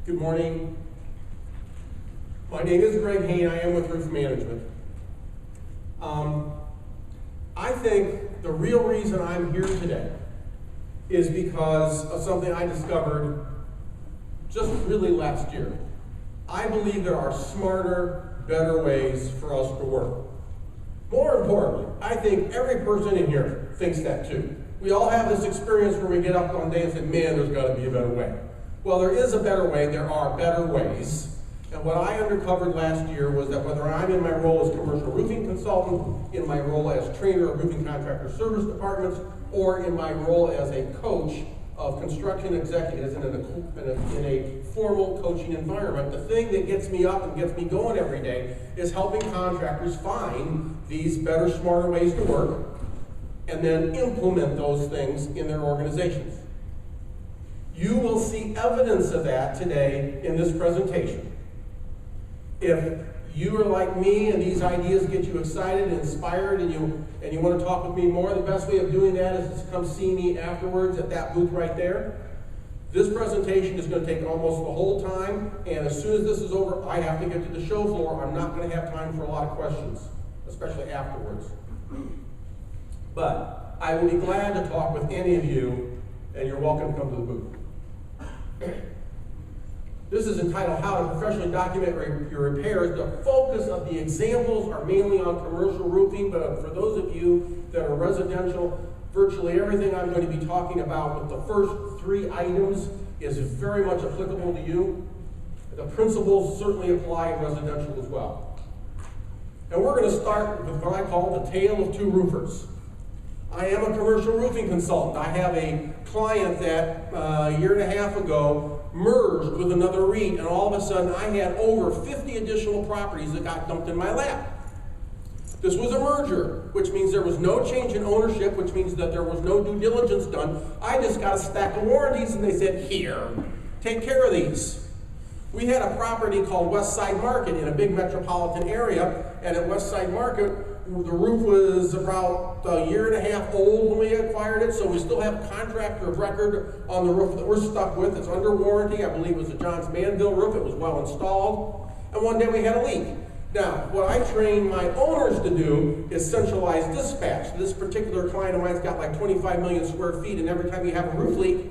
Good morning. My name is Greg Hain. I am with Roof Management. I think the real reason I'm here today is because of something I discovered just really last year. I believe there are smarter, better ways for us to work. More importantly, I think every person in here thinks that too. We all have this experience where we get up one day and say, man, there's got to be a better way. Well, there is a better way. There are better ways. And what I uncovered last year was that whether I'm in my role as commercial roofing consultant, in my role as trainer of roofing contractor service departments, or in my role as a coach of construction executives in a formal coaching environment, the thing that gets me up and gets me going every day is helping contractors find these better, smarter ways to work and then implement those things in their organizations. You will see evidence of that today in this presentation. If you are like me and these ideas get you excited and inspired and you want to talk with me more, the best way of doing that is to come see me afterwards at that booth right there. This presentation is going to take almost the whole time, and as soon as this is over, I have to get to the show floor. I'm not going to have time for a lot of questions, especially afterwards. But I will be glad to talk with any of you, and you're welcome to come to the booth. This is entitled How to Professionally Document Your Repairs. The focus of the examples are mainly on commercial roofing, but for those of you that are residential, virtually everything I'm going to be talking about with the first 3 items is very much applicable to you. The principles certainly apply in residential as well. And we're going to start with what I call the tale of 2 roofers. I am a commercial roofing consultant. I have a client that a year and a half ago merged with another REIT, and all of a sudden I had over 50 additional properties that got dumped in my lap. This was a merger, which means there was no change in ownership, which means that there was no due diligence done. I just got a stack of warranties and they said, here, take care of these. We had a property called West Side Market in a big metropolitan area, and at West Side Market, the roof was about a year and a half old when we acquired it, so we still have a contractor of record on the roof that we're stuck with. It's under warranty. I believe it was a Johns Manville roof. It was well installed. And one day we had a leak. Now, what I train my owners to do is centralized dispatch. This particular client of mine's got like 25 million square feet, and every time you have a roof leak,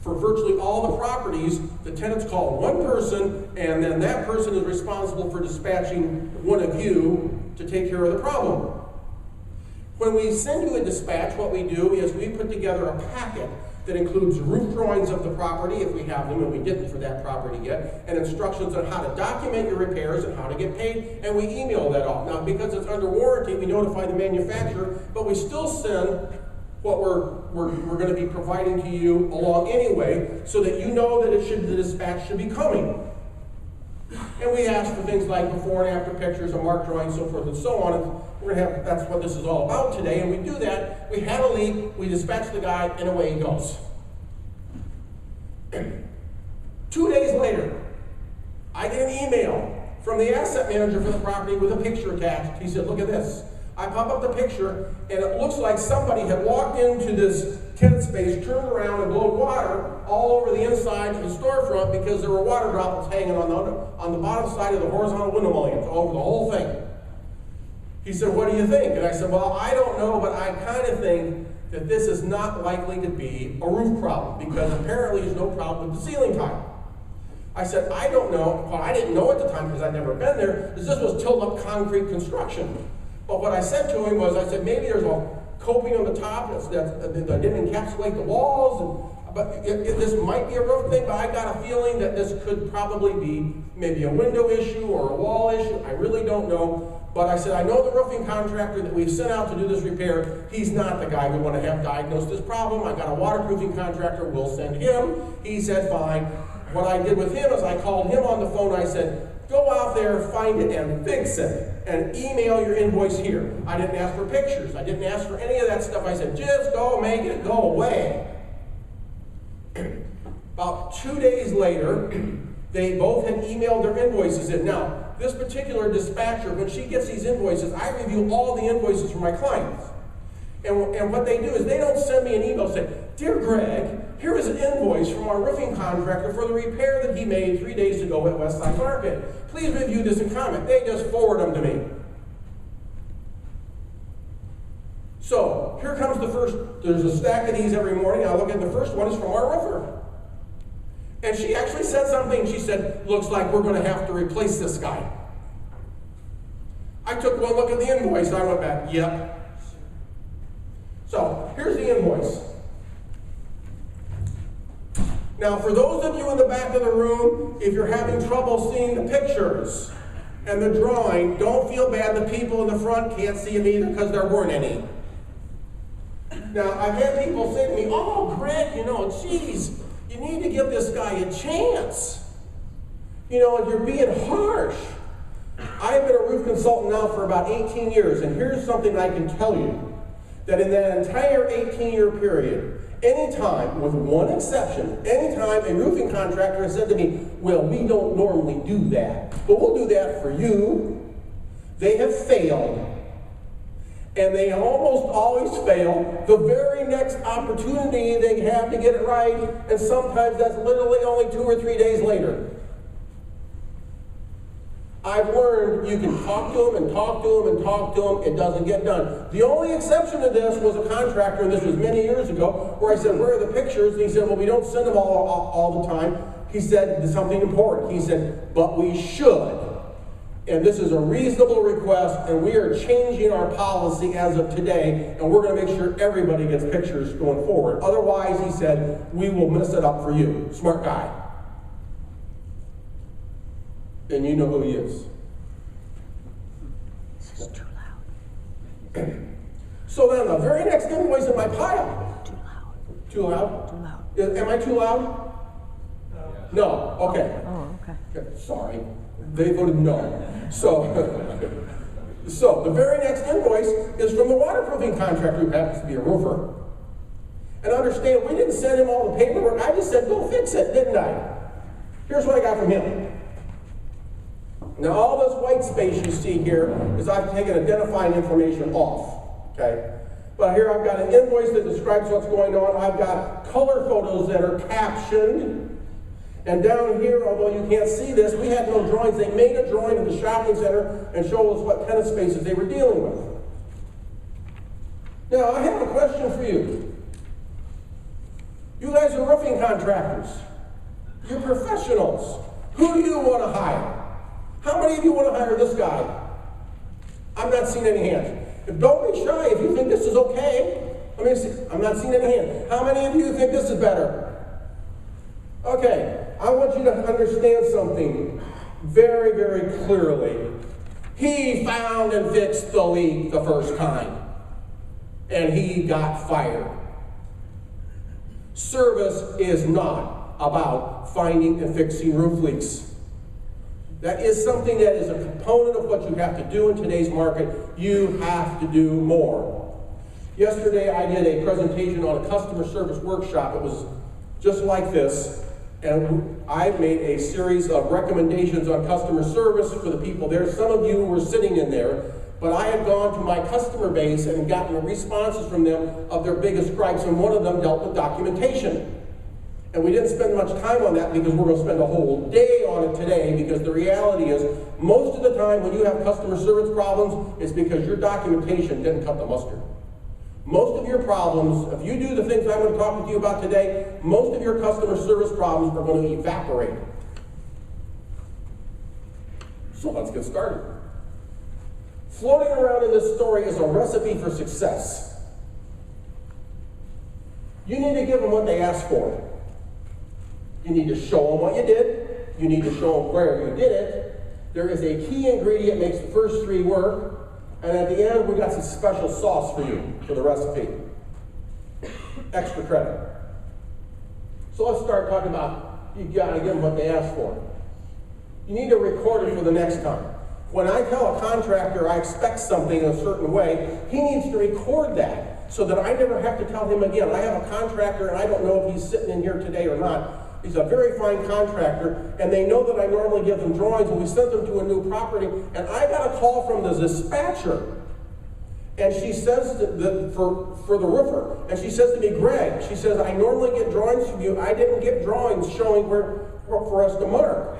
for virtually all the properties, the tenants call one person, and then that person is responsible for dispatching one of you to take care of the problem. When we send you a dispatch, what we do is we put together a packet that includes roof drawings of the property, if we have them, and we didn't for that property yet, and instructions on how to document your repairs and how to get paid, and we email that off. Now, because it's under warranty, we notify the manufacturer, but we still send what we're going to be providing to you along anyway, so that you know that the dispatch should be coming. And we ask for things like before and after pictures, a mark drawing, so forth and so on. And we're going to have, that's what this is all about today. And we do that. We had a leak, we dispatch the guy, and away he goes. 2 days later, I get an email from the asset manager for the property with a picture attached. He said, look at this. I pop up the picture, and it looks like somebody had walked into this tenant space, turned around, and blown water all over the inside of the storefront because there were water droplets hanging on the bottom side of the horizontal window mullions all over the whole thing. He said, what do you think? And I said, well, I don't know, but I kind of think that this is not likely to be a roof problem because apparently there's no problem with the ceiling tile. I said, I don't know. Well, I didn't know at the time because I'd never been there, because this was tilt-up concrete construction. But what I said to him was, I said, maybe there's a coping on the top that didn't encapsulate the walls, but this might be a roof thing, but I got a feeling that this could probably be maybe a window issue or a wall issue. I really don't know. But I said, I know the roofing contractor that we've sent out to do this repair, he's not the guy we want to have diagnose this problem. I got a waterproofing contractor, we'll send him. He said, fine. What I did with him is I called him on the phone, I said, go out there, find it, and fix it. And email your invoice here. I didn't ask for pictures. I didn't ask for any of that stuff. I said, just go make it go away. About 2 days later, they both had emailed their invoices in. Now, this particular dispatcher, when she gets these invoices, I review all the invoices for my clients. And what they do is they don't send me an email saying, "Dear Greg, here is an invoice from our roofing contractor for the repair that he made 3 days ago at Westside Market. Please review this and comment." They just forward them to me. So here comes the first, there's a stack of these every morning. I look at the first one is from our roofer. And she actually said something. She said, "Looks like we're going to have to replace this guy." I took one look at the invoice and I went back, "Yep." So here's the invoice. Now, for those of you in the back of the room, if you're having trouble seeing the pictures and the drawing, don't feel bad. The people in the front can't see them either because there weren't any. Now, I've had people say to me, "Oh, Greg, geez, you need to give this guy a chance. You're being harsh." I've been a roof consultant now for about 18 years, and here's something I can tell you. That in that entire 18-year period, anytime, with one exception, anytime a roofing contractor has said to me, "Well, we don't normally do that, but we'll do that for you," they have failed. And they almost always fail the very next opportunity they have to get it right, and sometimes that's literally only 2 or 3 days later. I've learned you can talk to them and talk to them and talk to them, it doesn't get done. The only exception to this was a contractor, and this was many years ago, where I said, "Where are the pictures?" And he said, "Well, we don't send them all the time." He said something important. He said, "But we should. And this is a reasonable request, and we are changing our policy as of today, and we're going to make sure everybody gets pictures going forward. Otherwise," he said, "we will mess it up for you." Smart guy. And you know who he is. This is too loud. So then the very next invoice in my pile. Too loud. Too loud? Too loud. Am I too loud? No. Okay. Oh, okay. Sorry. They voted no. So the very next invoice is from the waterproofing contractor who happens to be a roofer. And understand, we didn't send him all the paperwork. I just said, "Go fix it," didn't I? Here's what I got from him. Now, all this white space you see here is I've taken identifying information off, okay? But here I've got an invoice that describes what's going on. I've got color photos that are captioned. And down here, although you can't see this, we had no drawings. They made a drawing of the shopping center and showed us what tenant spaces they were dealing with. Now, I have a question for you. You guys are roofing contractors. You're professionals. Who do you want to hire? How many of you want to hire this guy? I'm not seeing any hands. Don't be shy if you think this is okay. Let me see. I'm not seeing any hands. How many of you think this is better? Okay. I want you to understand something very, very clearly. He found and fixed the leak the first time, and he got fired. Service is not about finding and fixing roof leaks. That is something that is a component of what you have to do in today's market. You have to do more. Yesterday, I did a presentation on a customer service workshop. It was just like this. And I made a series of recommendations on customer service for the people there. Some of you were sitting in there, but I had gone to my customer base and gotten responses from them of their biggest gripes, and one of them dealt with documentation. And we didn't spend much time on that because we're going to spend a whole day on it today, because the reality is, most of the time when you have customer service problems, it's because your documentation didn't cut the mustard. Most of your problems, if you do the things I'm going to talk to you about today, most of your customer service problems are going to evaporate. So let's get started. Floating around in this story is a recipe for success. You need to give them what they ask for. You need to show them what you did. You need to show them where you did it. There is a key ingredient that makes the first three work. And at the end, we got some special sauce for you for the recipe. Extra credit. So let's start talking about, you got to give them what they ask for. You need to record it for the next time. When I tell a contractor I expect something a certain way, he needs to record that so that I never have to tell him again. I have a contractor, and I don't know if he's sitting in here today or not. He's a very fine contractor, and they know that I normally give them drawings, and we sent them to a new property, and I got a call from the dispatcher, And she says for the roofer, and she says to me, Greg, she says, I normally get drawings from you. I didn't get drawings showing where for us to mark.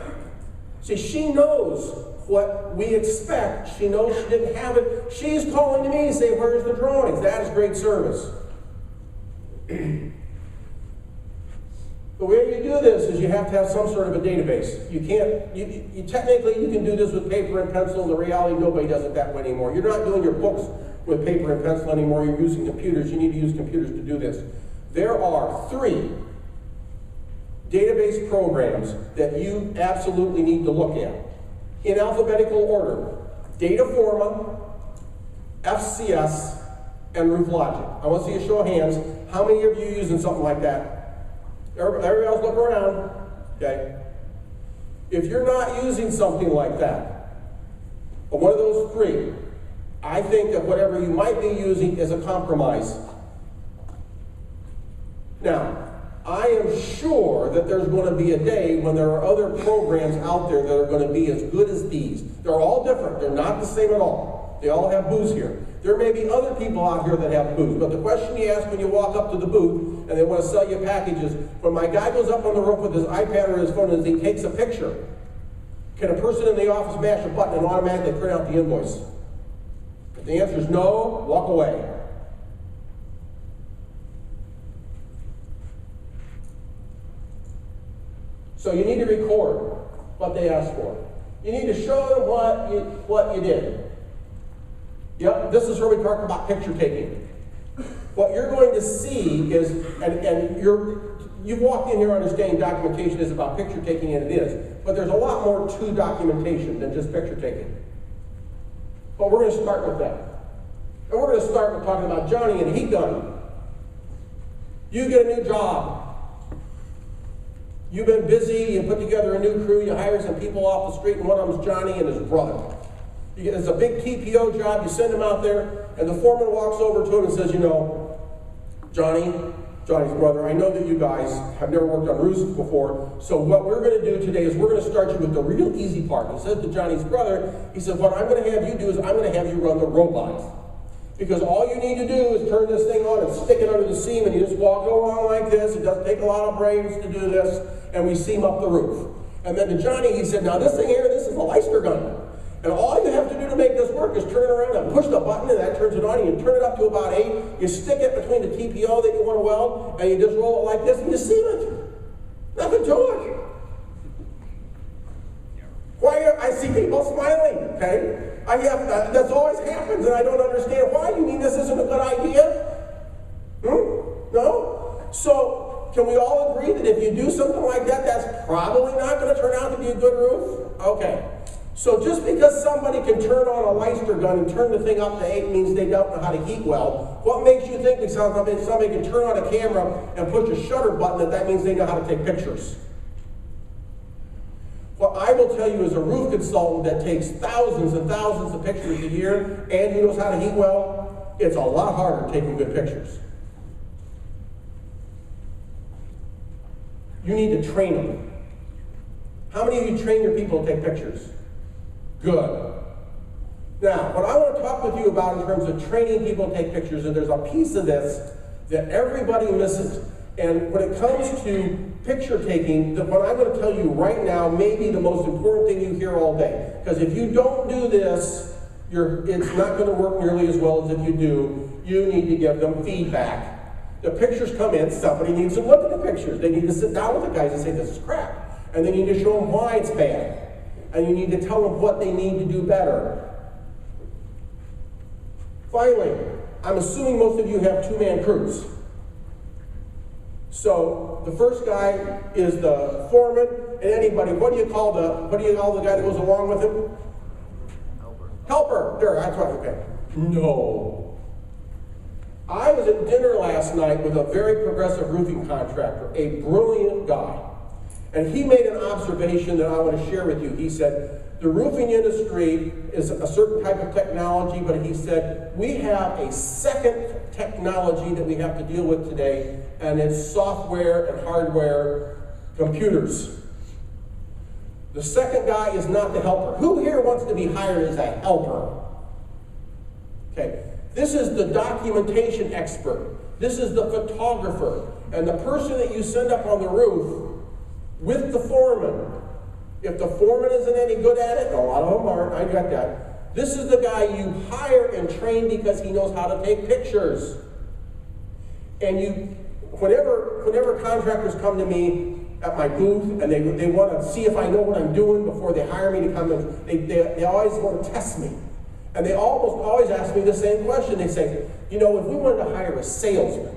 See, she knows what we expect. She knows she didn't have it. She's calling to me to say, where's the drawings? That is great service. The way you do this is you have to have some sort of a database. You can't, you technically you can do this with paper and pencil. In the reality, nobody does it that way anymore. You're not doing your books with paper and pencil anymore. You're using computers. You need to use computers to do this. There are 3 database programs that you absolutely need to look at in alphabetical order: Dataforma, FCS, and RoofLogic. I want to see a show of hands. How many of you are using something like that? Everybody else look around, okay? If you're not using something like that, or one of those 3, I think that whatever you might be using is a compromise. Now, I am sure that there's going to be a day when there are other programs out there that are going to be as good as these. They're all different. They're not the same at all. They all have booths here. There may be other people out here that have booths, but the question you ask when you walk up to the booth and they want to sell you packages, when my guy goes up on the roof with his iPad or his phone and he takes a picture, can a person in the office mash a button and automatically print out the invoice? If the answer is no, walk away. So you need to record what they asked for. You need to show them what you did. Yep, this is where we talk about picture taking. What you're going to see is, and you've walked in here understanding documentation is about picture taking, and it is, but there's a lot more to documentation than just picture taking. But we're going to start with that. And we're going to start with talking about Johnny and heat gun. You get a new job. You've been busy, you put together a new crew, you hire some people off the street, and one of them's Johnny and his brother. It's a big TPO job, you send him out there, and the foreman walks over to him and says, you know, Johnny's brother, I know that you guys have never worked on roofs before, so what we're going to do today is we're going to start you with the real easy part. He says to Johnny's brother, he said, what I'm going to have you do is I'm going to have you run the robot. Because all you need to do is turn this thing on and stick it under the seam, and you just walk along like this. It doesn't take a lot of brains to do this, and we seam up the roof. And then to Johnny, he said, now this thing here, this is a Leister gun. And all you have to do to make this work is turn it around and push the button, and that turns it on, and you turn it up to about 8. You stick it between the TPO that you want to weld, and you just roll it like this, and you seam it. Nothing to it. I see people smiling, okay? That's always happens, and I don't understand why. You mean this isn't a good idea? No? So, can we all agree that if you do something like that, that's probably not going to turn out to be a good roof? Okay. So just because somebody can turn on a Leister gun and turn the thing up to 8 means they don't know how to heat weld. What makes you think that somebody can turn on a camera and push a shutter button that means they know how to take pictures? What I will tell you as a roof consultant that takes thousands and thousands of pictures a year and who knows how to heat weld, it's a lot harder taking good pictures. You need to train them. How many of you train your people to take pictures? Good. Now, what I want to talk with you about in terms of training people to take pictures, and there's a piece of this that everybody misses. And when it comes to picture taking, what I'm going to tell you right now may be the most important thing you hear all day. Because if you don't do this, it's not going to work nearly as well as if you do. You need to give them feedback. The pictures come in, somebody needs to look at the pictures. They need to sit down with the guys and say, this is crap. And they need to show them why it's bad. And you need to tell them what they need to do better. Finally, I'm assuming most of you have two-man crews. So the first guy is the foreman, and anybody, what do you call the guy that goes along with him? Helper. There, that's right, okay. No. I was at dinner last night with a very progressive roofing contractor, a brilliant guy. And he made an observation that I want to share with you. He said, the roofing industry is a certain type of technology, but he said, we have a second technology that we have to deal with today, and it's software and hardware, computers. The second guy is not the helper. Who here wants to be hired as a helper? Okay. This is the documentation expert. This is the photographer. And the person that you send up on the roof with the foreman. If the foreman isn't any good at it, and a lot of them aren't, I got that. This is the guy you hire and train because he knows how to take pictures. And whenever contractors come to me at my booth and they want to see if I know what I'm doing before they hire me to come in, they always want to test me. And they almost always ask me the same question. They say, you know, if we wanted to hire a salesman,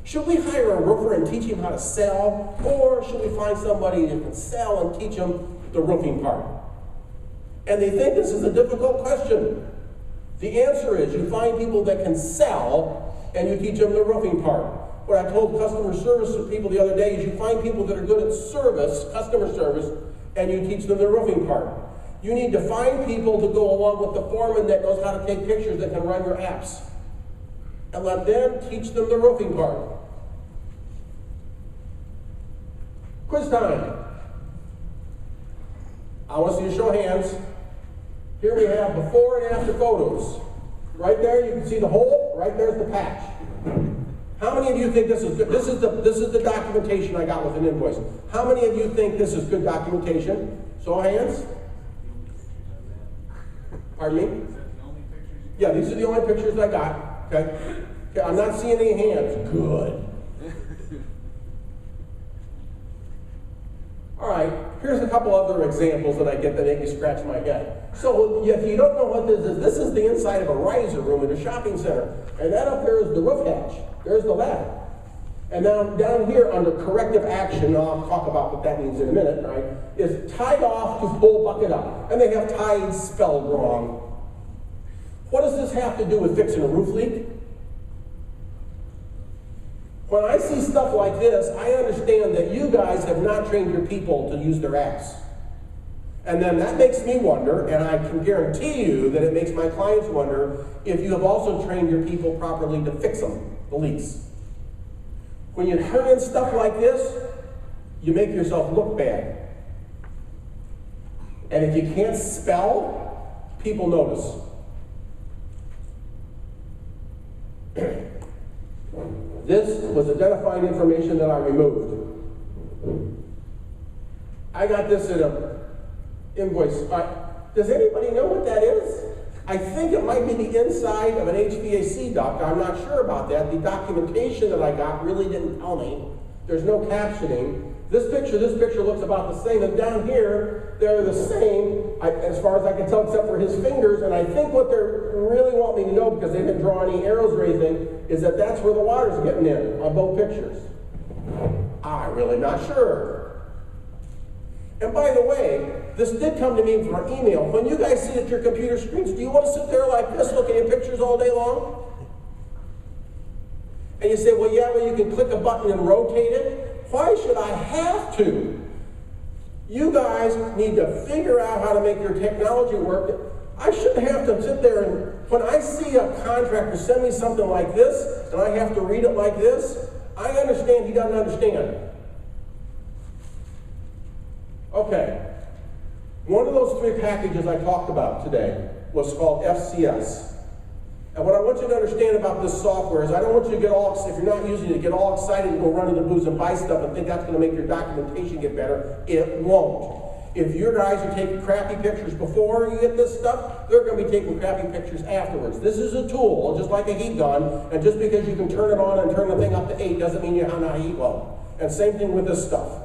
should we hire a roofer and teach him how to sell? Or should we find somebody that can sell and teach him the roofing part? And they think this is a difficult question. The answer is you find people that can sell and you teach them the roofing part. What I told customer service people the other day is you find people that are good at service, customer service, and you teach them the roofing part. You need to find people to go along with the foreman that knows how to take pictures that can run your apps. And let them teach them the roofing part. Quiz time. I want to see you show hands. Here we have before and after photos. Right there you can see the hole, right there's the patch. How many of you think this is good? This is the documentation I got with an invoice. How many of you think this is good documentation? Show of hands. Pardon me? Yeah, these are the only pictures I got. Okay? Okay, I'm not seeing any hands. Good. All right, here's a couple other examples that I get that make me scratch my head. So if you don't know what this is the inside of a riser room in a shopping center. And that up there is the roof hatch. There's the ladder. And now down here under corrective action, and I'll talk about what that means in a minute, right, is tied off to pull bucket up. And they have tied spelled wrong. What does this have to do with fixing a roof leak? When I see stuff like this, I understand that you guys have not trained your people to use their apps. And then that makes me wonder, and I can guarantee you that it makes my clients wonder if you have also trained your people properly to fix them, the leaks. When you turn in stuff like this, you make yourself look bad. And if you can't spell, people notice. This was identifying information that I removed. I got this in an invoice. Does anybody know what that is? I think it might be the inside of an HVAC duct. I'm not sure about that. The documentation that I got really didn't tell me. There's no captioning. This picture looks about the same. And down here, they're the same, as far as I can tell, except for his fingers. And I think what they really want me to know, because they didn't draw any arrows or anything, is that that's where the water's getting in on both pictures. I'm really not sure. And by the way, this did come to me from email. When you guys sit at your computer screens, do you want to sit there like this looking at pictures all day long? And you say, well, yeah, well, you can click a button and rotate it. Why should I have to? You guys need to figure out how to make your technology work. I shouldn't have to sit there and, when I see a contractor send me something like this, and I have to read it like this, I understand he doesn't understand. Okay. One of those three packages I talked about today was called FCS. And what I want you to understand about this software is I don't want you to get all, if you're not using it, to get all excited and go run to the booths and buy stuff and think that's going to make your documentation get better. It won't. If your guys are taking crappy pictures before you get this stuff, they're going to be taking crappy pictures afterwards. This is a tool, just like a heat gun, and just because you can turn it on and turn the thing up to 8 doesn't mean you know how to heat well. And same thing with this stuff.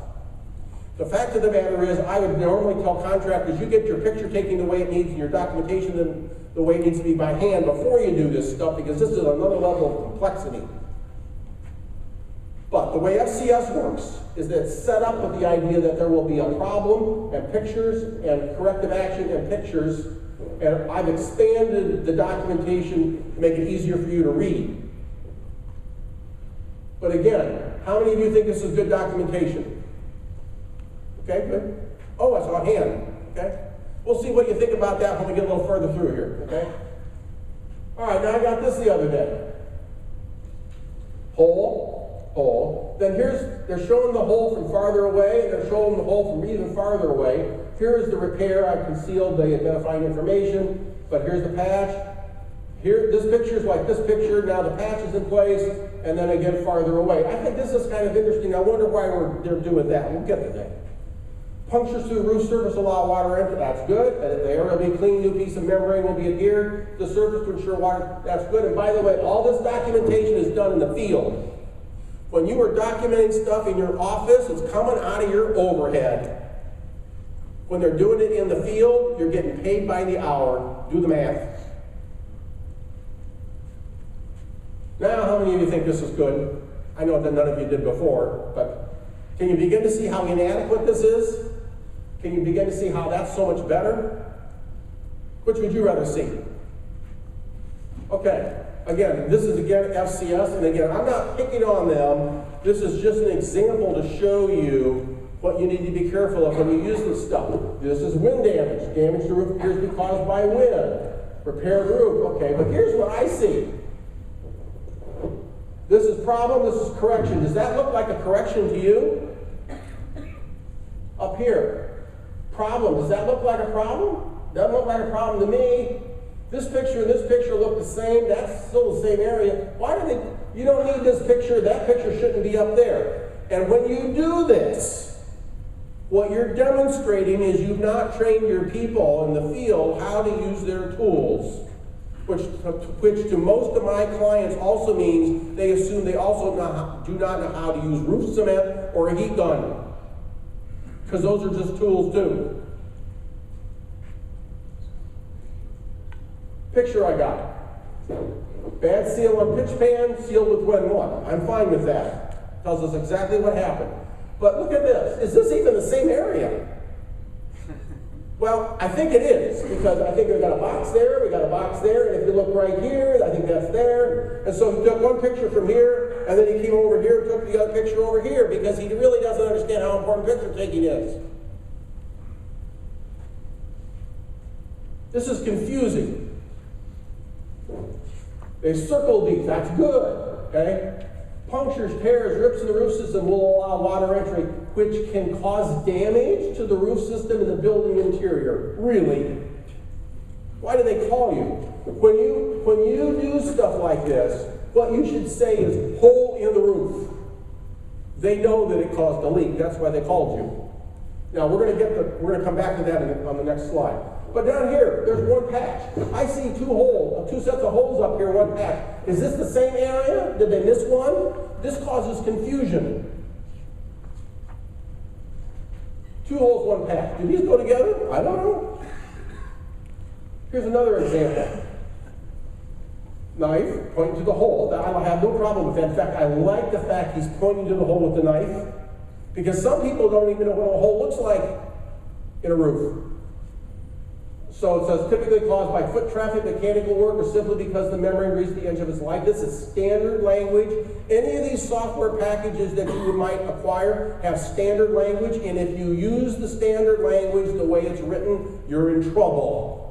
The fact of the matter is, I would normally tell contractors, you get your picture taking the way it needs and your documentation the way it needs to be by hand before you do this stuff, because this is another level of complexity. But the way FCS works is that it's set up with the idea that there will be a problem and pictures and corrective action and pictures, and I've expanded the documentation to make it easier for you to read. But again, how many of you think this is good documentation? Okay, good. Oh, I saw a hand. Okay. We'll see what you think about that when we get a little further through here. Okay. All right, now I got this the other day. Hole, hole. Then they're showing the hole from farther away, and they're showing the hole from even farther away. Here is the repair. I concealed the identifying information, but here's the patch. Here, this picture is like this picture, now the patch is in place, and then again farther away. I think this is kind of interesting. I wonder why they're doing that. We'll get to that. Punctures through the roof surface allow water into. That's good. And the area will be clean, new piece of membrane will be adhered to the surface to ensure water. That's good. And by the way, all this documentation is done in the field. When you are documenting stuff in your office, it's coming out of your overhead. When they're doing it in the field, you're getting paid by the hour. Do the math. Now, how many of you think this is good? I know that none of you did before, but can you begin to see how inadequate this is? Can you begin to see how that's so much better? Which would you rather see? Okay, again, this is again FCS, and again, I'm not picking on them. This is just an example to show you what you need to be careful of when you use this stuff. This is wind damage. Damage to roof appears to be caused by wind. Repaired roof, okay, but here's what I see. This is problem, this is correction. Does that look like a correction to you? Up here. Problem, does that look like a problem? Doesn't look like a problem to me. This picture and this picture look the same. That's still the same area. Why do they, you don't need this picture, that picture shouldn't be up there. And when you do this, what you're demonstrating is you've not trained your people in the field how to use their tools. Which to most of my clients also means they assume they also do not know how to use roof cement or a heat gun. Because those are just tools too. Picture I got. Bad seal on pitch pan, sealed with wind one. I'm fine with that. Tells us exactly what happened. But look at this. Is this even the same area? Well, I think it is, because I think we've got a box there, we got a box there, and if you look right here, I think that's there. And so he took one picture from here, and then he came over here and took the other picture over here, because he really doesn't understand how important picture taking is. This is confusing. They circled these, that's good, okay? Punctures, tears, rips in the roof system will allow water entry, which can cause damage to the roof system and the building interior. Really? Why do they call you? When you do stuff like this, what you should say is hole in the roof. They know that it caused a leak. That's why they called you. Now we're going to come back to that on the next slide. But down here, there's one patch. I see two sets of holes up here, one patch. Is this the same area? Did they miss one? This causes confusion. Two holes, one patch. Do these go together? I don't know. Here's another example. Knife, pointing to the hole. I have no problem with that. In fact, I like the fact he's pointing to the hole with the knife, because some people don't even know what a hole looks like in a roof. So it says typically caused by foot traffic, mechanical work, or simply because the membrane reached the edge of its life. This is standard language. Any of these software packages that you might acquire have standard language, and if you use the standard language the way it's written, you're in trouble.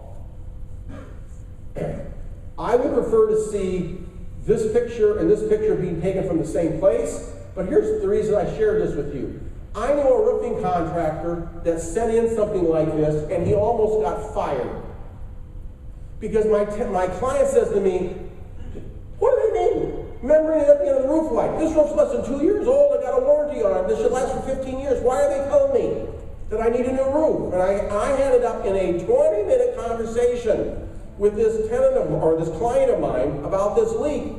I would prefer to see this picture and this picture being taken from the same place, but here's the reason I shared this with you. I know a roofing contractor that sent in something like this, and he almost got fired. Because my client says to me, what do they mean? Membrane at the end of the roof light. This roof's less than 2 years old, I got a warranty on it, this should last for 15 years. Why are they telling me that I need a new roof? And I ended up in a 20-minute conversation with this client of mine about this leak.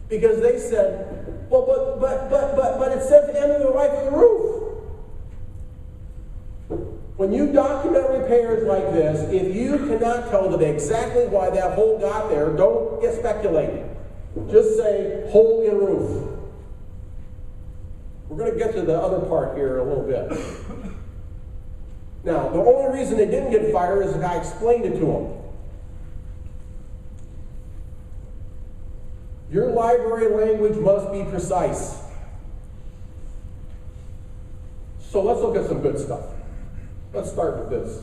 Because they said, well, but it says the end of the life of the roof. When you document repairs like this, if you cannot tell them exactly why that hole got there, don't get speculating. Just say, hole in roof. We're going to get to the other part here in a little bit. Now, the only reason they didn't get fired is the guy explained it to them. Your library language must be precise. So let's look at some good stuff. Let's start with this.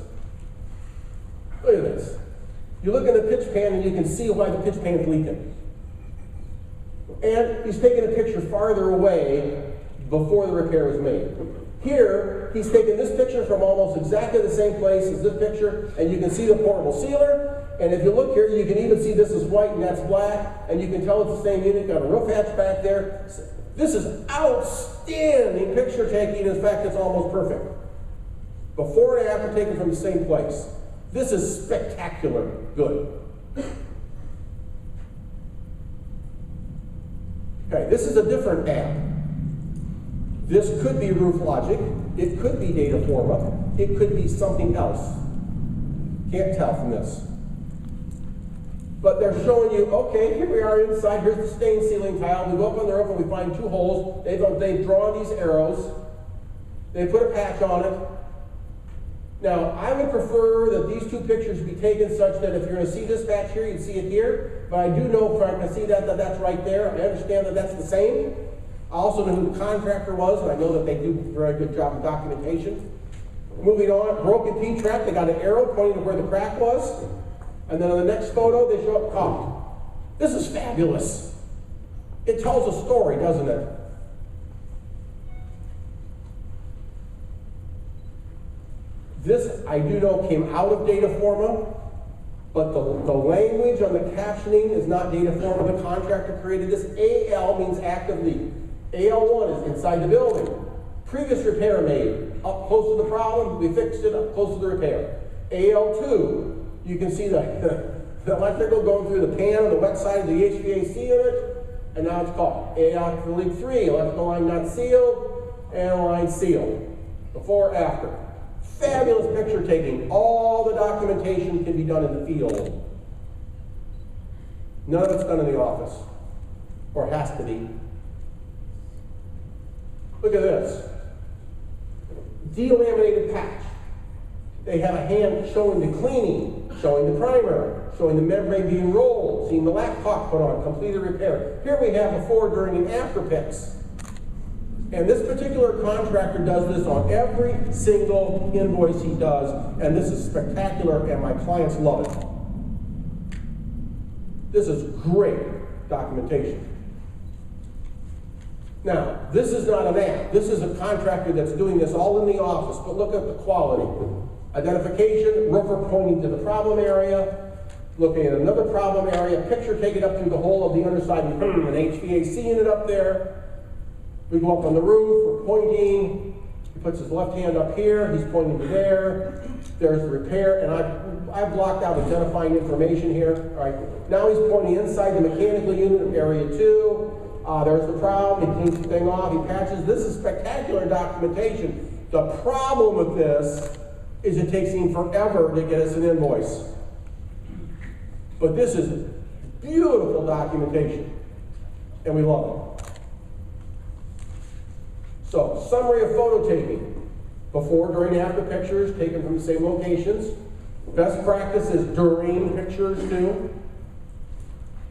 Look at this. You look at the pitch pan and you can see why the pitch pan is leaking. And he's taking a picture farther away before the repair was made. Here, he's taken this picture from almost exactly the same place as this picture, and you can see the portable sealer, And if you look here, you can even see this is white and that's black, and you can tell it's the same unit, got a roof hatch back there. This is outstanding picture taking. In fact, it's almost perfect. Before and after taken from the same place. This is spectacular good. Okay, this is a different app. This could be RoofLogic, it could be Dataforma, it could be something else. Can't tell from this. But they're showing you, okay, here we are inside, here's the stained ceiling tile. We go up on the roof and we find two holes. They've drawn these arrows. They put a patch on it. Now, I would prefer that these two pictures be taken such that if you're going to see this patch here, you'd see it here. But I do know, Frank, I see that's right there. I understand that that's the same. I also know who the contractor was, and I know that they do a very good job of documentation. Moving on, broken P-trap. They got an arrow pointing to where the crack was. And then on the next photo, they show up caulked. This is fabulous. It tells a story, doesn't it? This, I do know, came out of Dataforma, but the language on the captioning is not Dataforma. The contractor created this. AL means active leak. AL1 is inside the building. Previous repair made. Up close to the problem, we fixed it, up close to the repair. AL2, you can see the electrical going through the pan on the wet side of the HVAC unit, and now it's called AL leak 3, electrical line not sealed, and line sealed. Before, after. Fabulous picture taking. All the documentation can be done in the field. None of it's done in the office, or has to be. Look at this. Delaminated patch. They have a hand showing the cleaning, showing the primer, showing the membrane being rolled, seeing the lap caulk put on, completed repair. Here we have before, during, and after pics. And this particular contractor does this on every single invoice he does, and this is spectacular, and my clients love it. This is great documentation. Now, this is not an app. This is a contractor that's doing this all in the office, but look at the quality. Identification, roofer pointing to the problem area, looking at another problem area, picture taken up through the hole of the underside, an HVAC unit up there. We go up on the roof, we're pointing. He puts his left hand up here, he's pointing to there. There's the repair, and I've blocked out identifying information here. All right, now he's pointing inside the mechanical unit of area 2. There's the problem, he cleans the thing off, he patches. This is spectacular documentation. The problem with this is it takes him forever to get us an invoice. But this is beautiful documentation, and we love it. So, summary of photo taking. Before, during, and after pictures taken from the same locations. Best practice is during pictures too.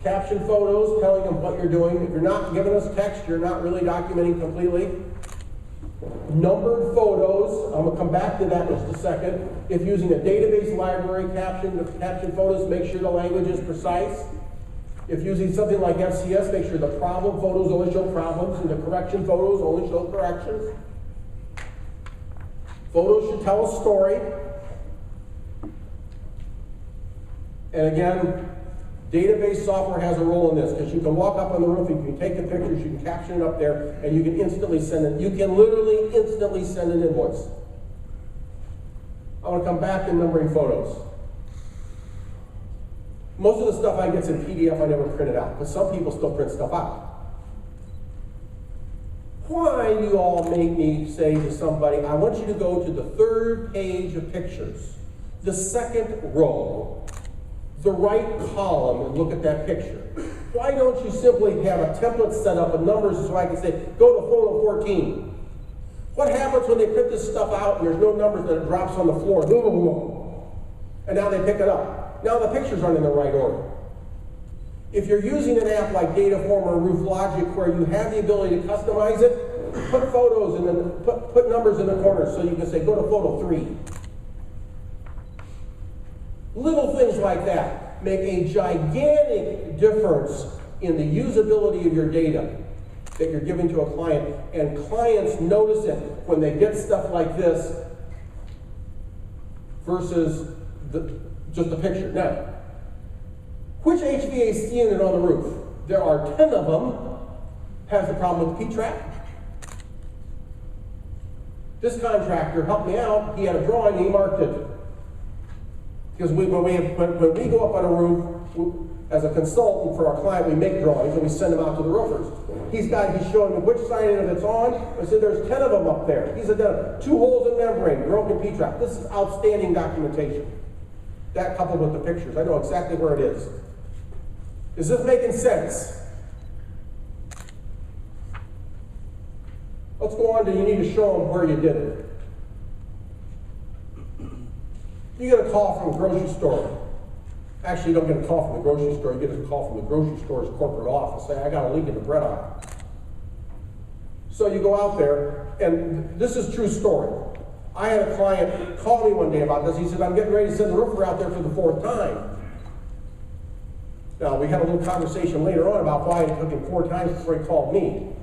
Caption photos, telling them what you're doing. If you're not giving us text, you're not really documenting completely. Numbered photos, I'm going to come back to that in just a second. If using a database library caption photos, make sure the language is precise. If using something like FCS, make sure the problem photos only show problems and the correction photos only show corrections. Photos should tell a story. And again, database software has a role in this because you can walk up on the roof, you can take the pictures, you can caption it up there, and you can instantly send it. You can literally instantly send an invoice. I want to come back to numbering photos. Most of the stuff I get in PDF I never printed out, but some people still print stuff out. Why do you all make me say to somebody, I want you to go to the 3rd page of pictures, the 2nd row, the right column, and look at that picture? Why don't you simply have a template set up of numbers so I can say, go to photo 14? What happens when they print this stuff out and there's no numbers and it drops on the floor? And now they pick it up. Now the pictures aren't in the right order. If you're using an app like Dataforma or RoofLogic where you have the ability to customize it, put photos and put numbers in the corners so you can say, go to photo 3. Little things like that make a gigantic difference in the usability of your data that you're giving to a client. And clients notice it when they get stuff like this versus just a picture. Now, Which HVAC unit on the roof? There are 10 of them. Has the problem with P-trap. This contractor helped me out. He had a drawing and he marked it. Because when we go up on a roof, as a consultant for our client, we make drawings and we send them out to the roofers. He's showing me which side of it's on. I said, there's 10 of them up there. He said, 2 holes in membrane, broken P-trap. This is outstanding documentation. That coupled with the pictures, I know exactly where it is. Is this making sense? Let's go on to you need to show them where you did it. You get a call from a grocery store. Actually, you don't get a call from the grocery store. You get a call from the grocery store's corporate office saying, I got a leak in the bread aisle. So you go out there, and this is a true story. I had a client call me one day about this. He said, I'm getting ready to send the roofer out there for the 4th time. Now, we had a little conversation later on about why it took him 4 times before he called me.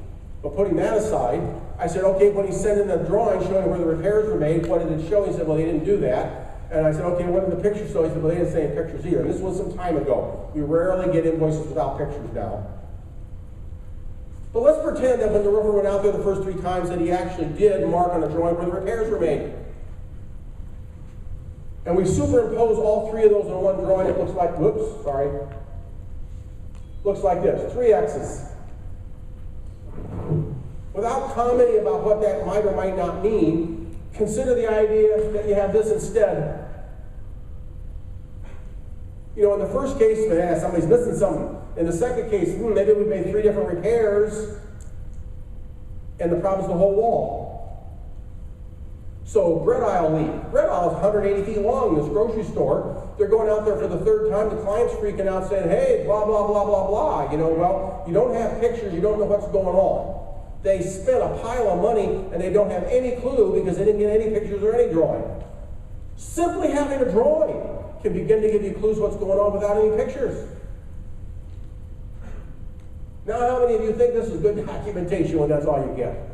But putting that aside, I said, okay, when he sent in the drawing showing where the repairs were made, what did it show? He said, well, they didn't do that. And I said, okay, what did the pictures show? He said, well, they didn't say any pictures either. And this was some time ago. We rarely get invoices without pictures now. But let's pretend that when the roofer went out there the first 3 times that he actually did mark on a drawing where the repairs were made. And we superimpose all 3 of those on one drawing. It looks like, whoops, sorry. Looks like this, 3 X's. Without commenting about what that might or might not mean, consider the idea that you have this instead. You know, in the first case, somebody's missing something. In the second case, maybe we made 3 different repairs, and the problem's the whole wall. So, bread aisle leak. Bread aisle is 180 feet long in this grocery store. They're going out there for the 3rd time. The client's freaking out saying, hey, blah, blah, blah, blah, blah. You know, well, you don't have pictures. You don't know what's going on. They spent a pile of money and they don't have any clue because they didn't get any pictures or any drawing. Simply having a drawing can begin to give you clues what's going on without any pictures. Now, how many of you think this is good documentation when that's all you get?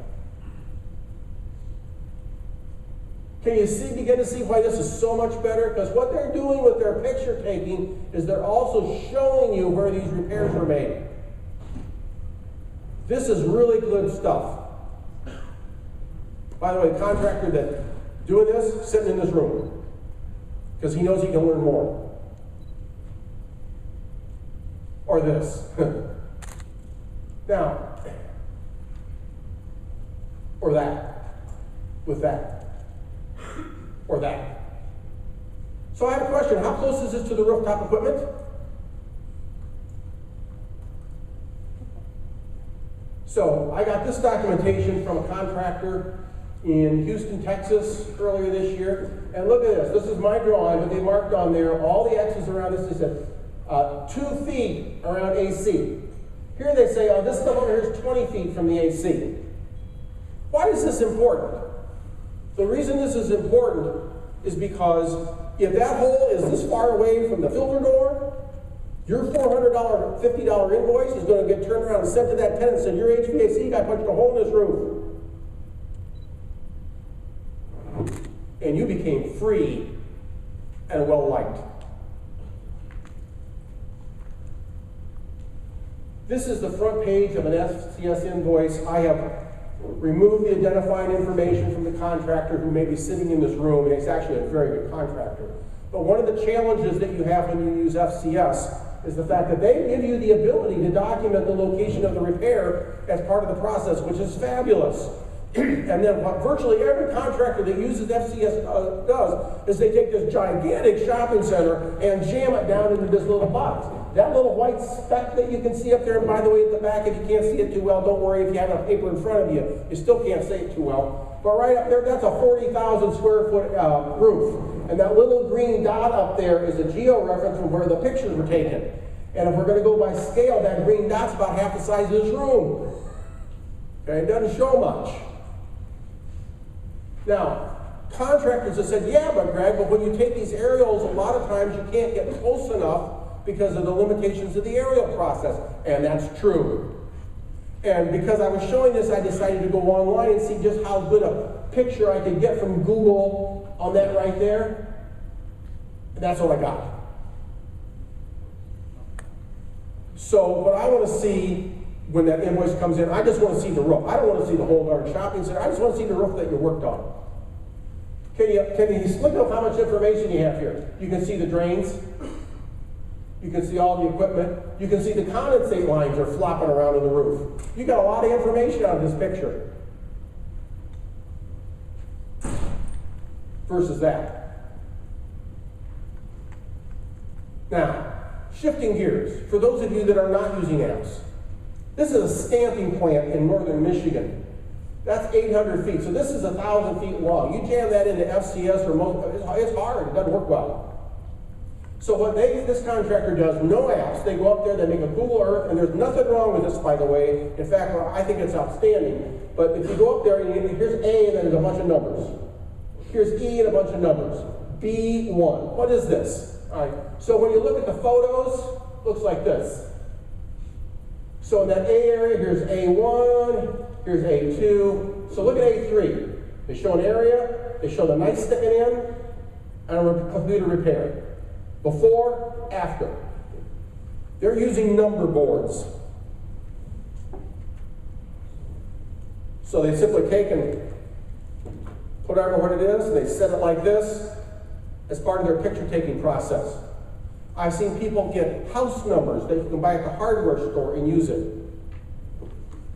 Can you begin to see why this is so much better? Because what they're doing with their picture taking is they're also showing you where these repairs were made. This is really good stuff. By the way, the contractor that's doing this, sitting in this room, because he knows he can learn more. Or this. Now, or that, with that, or that. So I have a question. How close is this to the rooftop equipment? So I got this documentation from a contractor in Houston, Texas earlier this year. And look at this. This is my drawing, but they marked on there all the X's around this. They said 2 feet around AC. Here they say, oh, this stuff over here is 20 feet from the AC. Why is this important? The reason this is important is because if that hole is this far away from the filter door, your $400, $50 invoice is going to get turned around and sent to that tenant and said, your HVAC guy punched a hole in this roof. And you became free and well-liked. This is the front page of an FCS invoice. I have removed the identifying information from the contractor who may be sitting in this room, and he's actually a very good contractor. But one of the challenges that you have when you use FCS is the fact that they give you the ability to document the location of the repair as part of the process, which is fabulous. And then what virtually every contractor that uses FCS does is they take this gigantic shopping center and jam it down into this little box. That little white speck that you can see up there, and by the way, at the back, if you can't see it too well, don't worry. If you have a paper in front of you, you still can't see it too well. But right up there, that's a 40,000 square foot roof. And that little green dot up there is a geo-reference from where the pictures were taken. And if we're going to go by scale, that green dot's about half the size of this room. Okay, it doesn't show much. Now, contractors have said, yeah, but Greg, but when you take these aerials, a lot of times you can't get close enough because of the limitations of the aerial process. And that's true. And because I was showing this, I decided to go online and see just how good a picture I could get from Google on that right there. And that's what I got. So, but I want to see when that invoice comes in, I just want to see the roof. I don't want to see the whole darn shopping center. I just want to see the roof that you worked on. Can you look up how much information you have here? You can see the drains. You can see all the equipment. You can see the condensate lines are flopping around in the roof. You got a lot of information out of this picture. Versus that. Now, shifting gears, for those of you that are not using apps, this is a stamping plant in northern Michigan. That's 800 feet, so this is 1,000 feet long. You jam that into FCS or it's hard, it doesn't work well. So what this contractor does, no apps, they go up there, they make a Google Earth, and there's nothing wrong with this, by the way. In fact, I think it's outstanding. But if you go up there, here's A and then there's a bunch of numbers. Here's E and a bunch of numbers. B1. What is this? All right. So when you look at the photos, it looks like this. So in that A area, here's A1, here's A2. So look at A3. They show an area, they show the knife sticking in, and a computer repair. Before, after. They're using number boards. So they simply take and put out what it is, and they set it like this as part of their picture taking process. I've seen people get house numbers that you can buy at the hardware store and use it.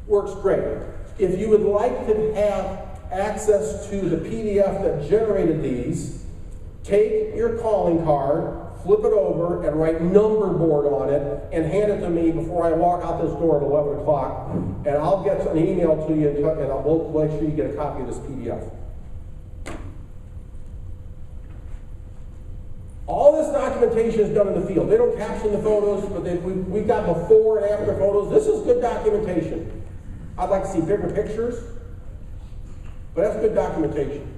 Works great. If you would like to have access to the PDF that generated these, take your calling card, flip it over, and write number board on it, and hand it to me before I walk out this door at 11 o'clock, and I'll get an email to you, and we'll make sure you get a copy of this PDF. All this documentation is done in the field. They don't caption the photos, but we've got before and after photos. This is good documentation. I'd like to see bigger pictures, but that's good documentation.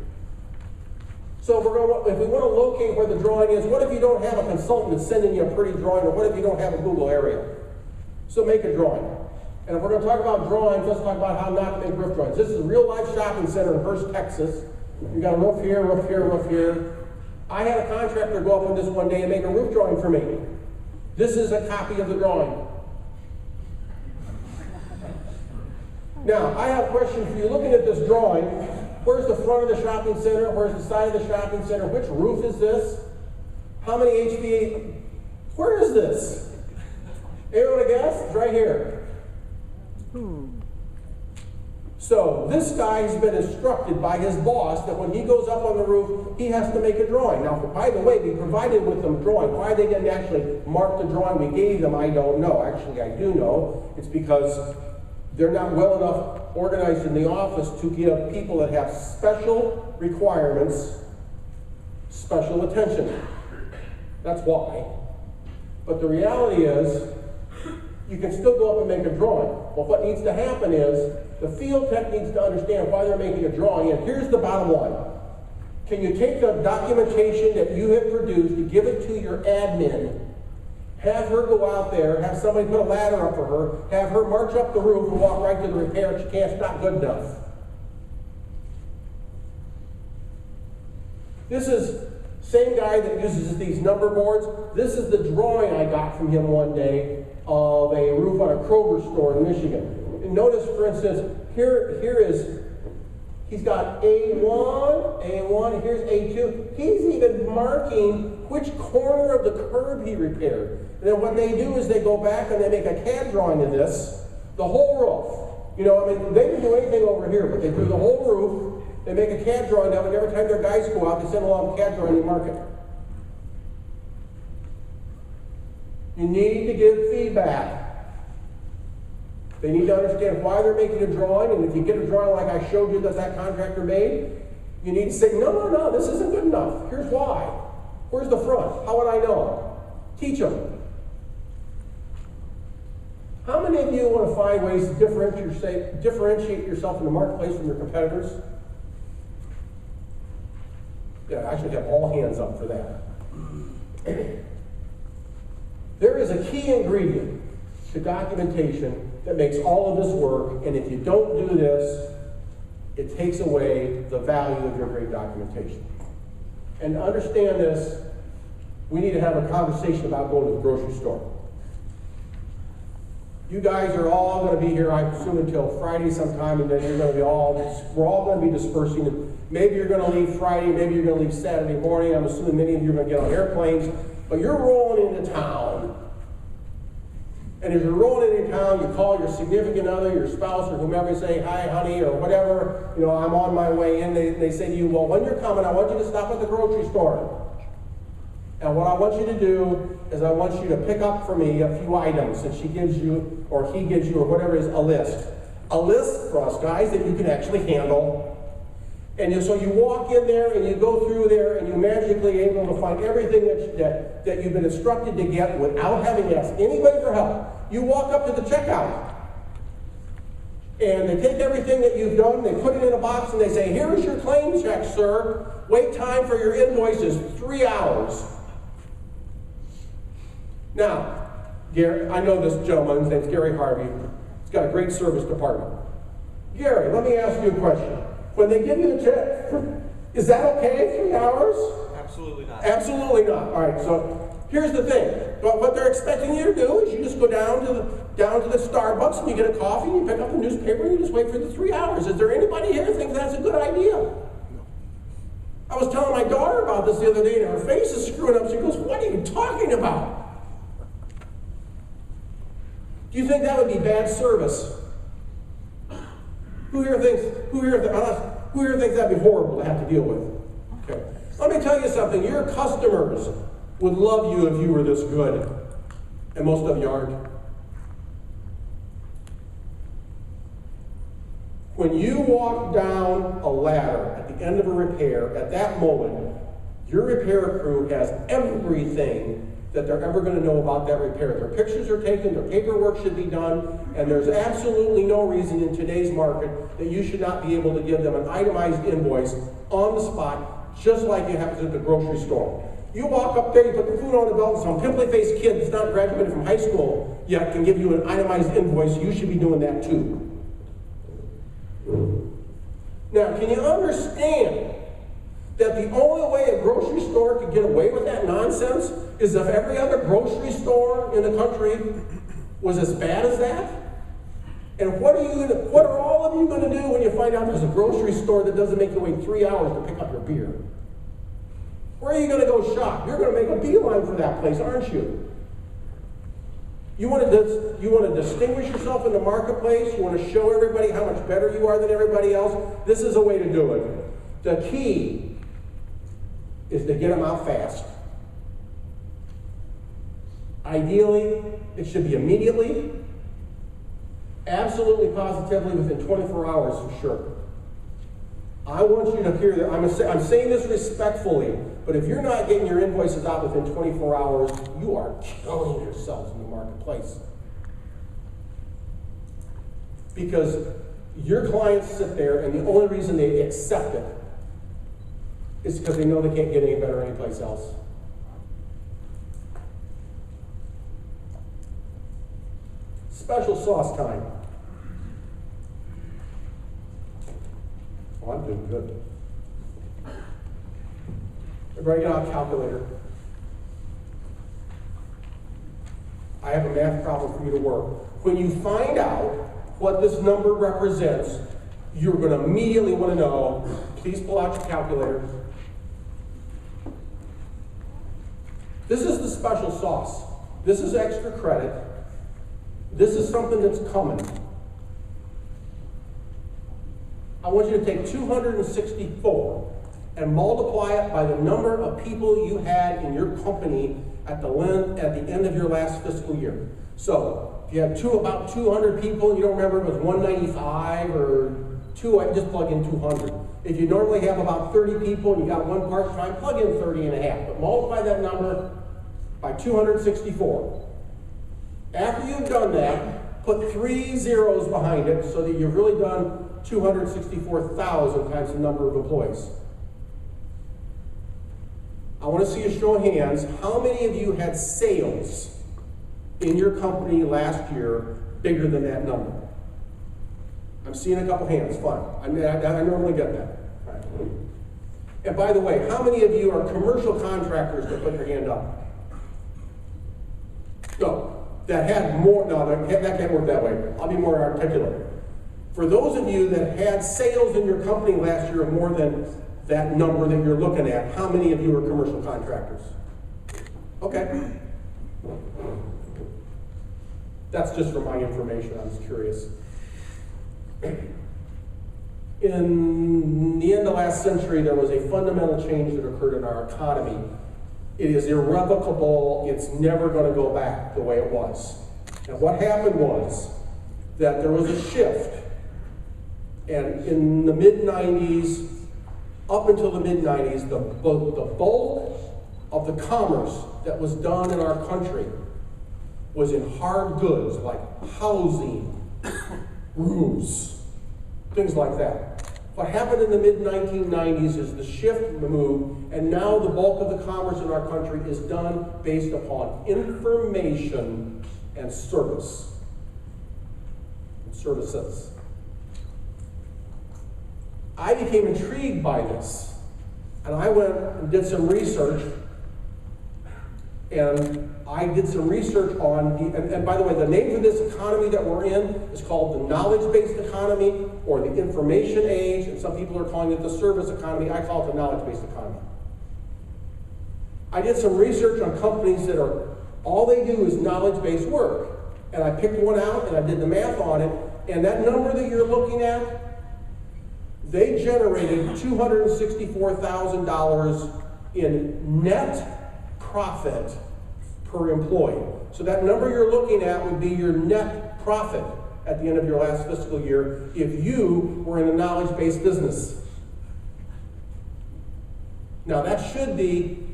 So if we want to locate where the drawing is, what if you don't have a consultant that's sending you a pretty drawing, or what if you don't have a Google area? So make a drawing. And if we're going to talk about drawings, let's talk about how not to make roof drawings. This is a real-life shopping center in Hurst, Texas. You've got a roof here, roof here, roof here. I had a contractor go up on this one day and make a roof drawing for me. This is a copy of the drawing. Now, I have a question for you. Looking at this drawing, where's the front of the shopping center? Where's the side of the shopping center? Which roof is this? How many HVAC? Where is this? Anyone want to guess? It's right here. So this guy has been instructed by his boss that when he goes up on the roof, he has to make a drawing. Now, by the way, we provided with them drawing. Why they didn't actually mark the drawing we gave them, I don't know. Actually, I do know. It's because they're not well enough organized in the office to give people that have special requirements special attention. That's why. But the reality is, you can still go up and make a drawing. Well, what needs to happen is, the field tech needs to understand why they're making a drawing, and here's the bottom line. Can you take the documentation that you have produced and give it to your admin, have her go out there, have somebody put a ladder up for her, have her march up the roof and walk right to the repair if she can't, it's not good enough. This is same guy that uses these number boards. This is the drawing I got from him one day of a roof on a Kroger store in Michigan. And notice, for instance, here is, he's got A1, here's A2. He's even marking which corner of the curb he repaired. And then what they do is they go back and they make a CAD drawing of this, the whole roof. You know, I mean, they didn't do anything over here, but they do the whole roof. They make a CAD drawing of it. Every time their guys go out, they send along a CAD drawing and mark it. You need to give feedback. They need to understand why they're making a drawing, and if you get a drawing like I showed you that contractor made, you need to say, no, this isn't good enough. Here's why. Where's the front? How would I know? Teach them. How many of you want to find ways to differentiate yourself in the marketplace from your competitors? Yeah, I should have all hands up for that. There is a key ingredient to documentation that makes all of this work, and if you don't do this, it takes away the value of your great documentation. And to understand this, we need to have a conversation about going to the grocery store. You guys are all gonna be here, I assume, until Friday sometime, and then we're all gonna be dispersing. And maybe you're gonna leave Friday, maybe you're gonna leave Saturday morning. I'm assuming many of you are gonna get on airplanes, but you're rolling into town. And as you're rolling into town, you call your significant other, your spouse, or whomever, and say, hi, honey, or whatever, I'm on my way in. They say to you, well, when you're coming, I want you to stop at the grocery store. And what I want you to do is I want you to pick up for me a few items that she gives you, or he gives you, or whatever it is, a list. A list for us guys that you can actually handle. And so you walk in there and you go through there and you magically able to find everything that you've been instructed to get without having to ask anybody for help. You walk up to the checkout and they take everything that you've done, they put it in a box and they say, here is your claim check, sir. Wait time for your invoice is 3 hours. Now, Gary, I know this gentleman, his name's Gary Harvey. He's got a great service department. Gary, let me ask you a question. When they give you the check, is that okay, 3 hours? Absolutely not. Absolutely not. All right, so here's the thing. What they're expecting you to do is you just go down to the Starbucks and you get a coffee and you pick up a newspaper and you just wait for the 3 hours. Is there anybody here who thinks that's a good idea? I was telling my daughter about this the other day and her face is screwing up. She goes, what are you talking about? Do you think that would be bad service? Who here thinks that'd be horrible to have to deal with? Okay. Let me tell you something. Your customers would love you if you were this good. And most of you aren't. When you walk down a ladder at the end of a repair, at that moment, your repair crew has everything that they're ever going to know about that repair. Their pictures are taken, their paperwork should be done, and there's absolutely no reason in today's market that you should not be able to give them an itemized invoice on the spot, just like it happens at the grocery store. You walk up there, you put the food on the belt, and some pimply-faced kid that's not graduated from high school yet can give you an itemized invoice. You should be doing that too. Now, can you understand that the only way a grocery store could get away with that nonsense is if every other grocery store in the country was as bad as that? And what are all of you going to do when you find out there's a grocery store that doesn't make you wait 3 hours to pick up your beer? Where are you going to go shop? You're going to make a beeline for that place, aren't you? You want to distinguish yourself in the marketplace? You want to show everybody how much better you are than everybody else? This is a way to do it. The key is to get them out fast. Ideally, it should be immediately, absolutely positively within 24 hours for sure. I want you to hear that. I'm saying this respectfully, but if you're not getting your invoices out within 24 hours, you are killing yourselves in the marketplace. Because your clients sit there and the only reason they accept it is because they know they can't get any better anyplace else. Special sauce time. Oh, I'm doing good. Everybody get out a calculator. I have a math problem for you to work. When you find out what this number represents, you're going to immediately want to know, please pull out your calculator. This is the special sauce. This is extra credit. This is something that's coming. I want you to take 264 and multiply it by the number of people you had in your company at the end of your last fiscal year. So, if you had about 200 people, and you don't remember if it was 195 or 2, I just plug in 200. If you normally have about 30 people and you got one part-time, plug in 30 and a half. But multiply that number by 264. After you've done that, put 3 zeros behind it so that you've really done 264,000 times the number of employees. I want to see a show of hands. How many of you had sales in your company last year bigger than that number? I'm seeing a couple hands. Fine. I normally get that. Right. And by the way, how many of you are commercial contractors that put your hand up? Go. that had more, no, that can't work that way. I'll be more articulate. For those of you that had sales in your company last year of more than that number that you're looking at, how many of you are commercial contractors? Okay. That's just for my information, I was curious. In the end of last century, there was a fundamental change that occurred in our economy. It is irrevocable, it's never going to go back the way it was. And what happened was that there was a shift. And in the mid-90s, up until the mid-90s, the bulk of the commerce that was done in our country was in hard goods like housing, roofs, things like that. What happened in the mid-1990s is the shift moved, and now the bulk of the commerce in our country is done based upon information and service. And services. I became intrigued by this, and I went and did some research, and I did some research on, and by the way, the name for this economy that we're in is called the knowledge-based economy, or the information age, and some people are calling it the service economy. I call it the knowledge-based economy. I did some research on companies that are, all they do is knowledge-based work, and I picked one out, and I did the math on it, and that number that you're looking at, they generated $264,000 in net profit per employee. So that number you're looking at would be your net profit at the end of your last fiscal year if you were in a knowledge-based business. Now that should be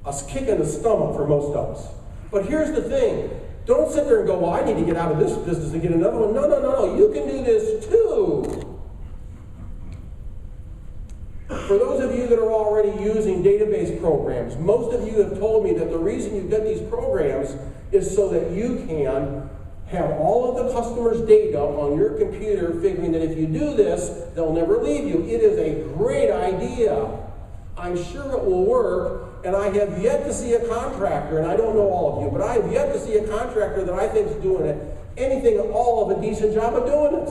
a kick in the stomach for most of us. But here's the thing. Don't sit there and go, well, I need to get out of this business and get another one. No, no, no, no. You can do this too. For those of you that are already using database programs, most of you have told me that the reason you get these programs is so that you can have all of the customer's data on your computer, figuring that if you do this, they'll never leave you. It is a great idea. I'm sure it will work, and I have yet to see a contractor, and I don't know all of you, but I have yet to see a contractor that I think is doing it anything at all of a decent job of doing it.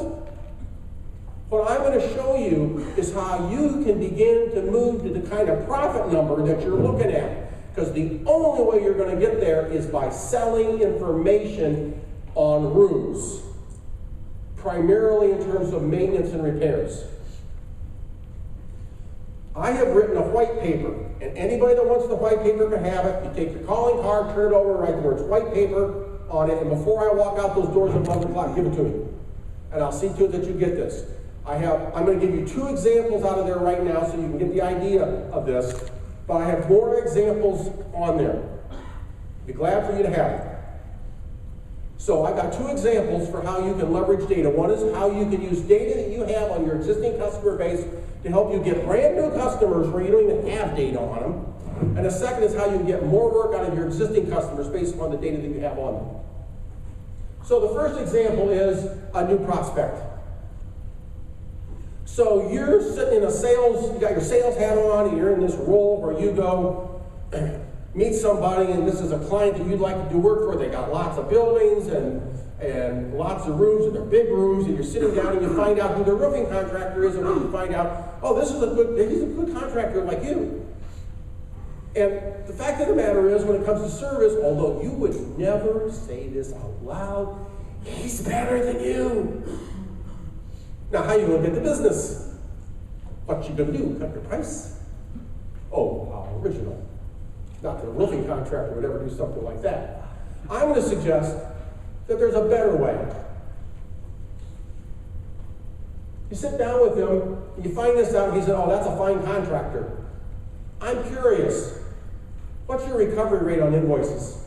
What I'm going to show you is how you can begin to move to the kind of profit number that you're looking at. Because the only way you're going to get there is by selling information on roofs, primarily in terms of maintenance and repairs. I have written a white paper, and anybody that wants the white paper can have it. You take your calling card, turn it over, write the words white paper on it, and before I walk out those doors at 11 o'clock, give it to me. And I'll see to it that you get this. I'm going to give you 2 examples out of there right now so you can get the idea of this, but I have more examples on there. Be glad for you to have it. So I've got 2 examples for how you can leverage data. One is how you can use data that you have on your existing customer base to help you get brand new customers where you don't even have data on them. And the second is how you can get more work out of your existing customers based upon the data that you have on them. So the first example is a new prospect. So you're sitting in a sales, you got your sales hat on, and you're in this role where you go meet somebody, and this is a client that you'd like to do work for. They got lots of buildings and lots of roofs, and they're big roofs, and you're sitting down and you find out who the roofing contractor is, and when you find out, oh, he's a good contractor like you. And the fact of the matter is, when it comes to service, although you would never say this out loud, he's better than you. Now, how are you going to get the business? What you going to do? Cut your price? Oh, how original. Not that a roofing contractor would ever do something like that. I'm going to suggest that there's a better way. You sit down with him, and you find this out, and he said, oh, that's a fine contractor. I'm curious. What's your recovery rate on invoices?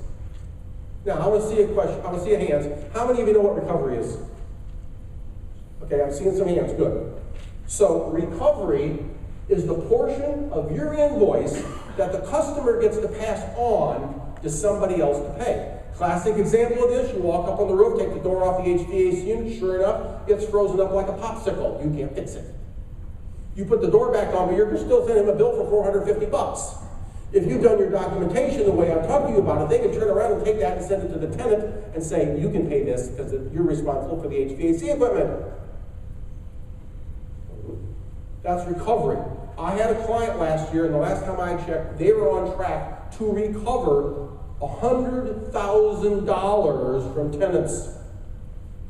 Now, I want to see a question. I want to see a hands. How many of you know what recovery is? Okay, I'm seeing some hands. Good. So recovery is the portion of your invoice that the customer gets to pass on to somebody else to pay. Classic example of this, you walk up on the roof, take the door off the HVAC unit, sure enough, it's frozen up like a popsicle. You can't fix it. You put the door back on, but you're still sending him a bill for $450. If you've done your documentation the way I'm talking to you about it, they can turn around and take that and send it to the tenant and say, you can pay this because you're responsible for the HVAC equipment. That's recovery. I had a client last year, and the last time I checked, they were on track to recover $100,000 from tenants.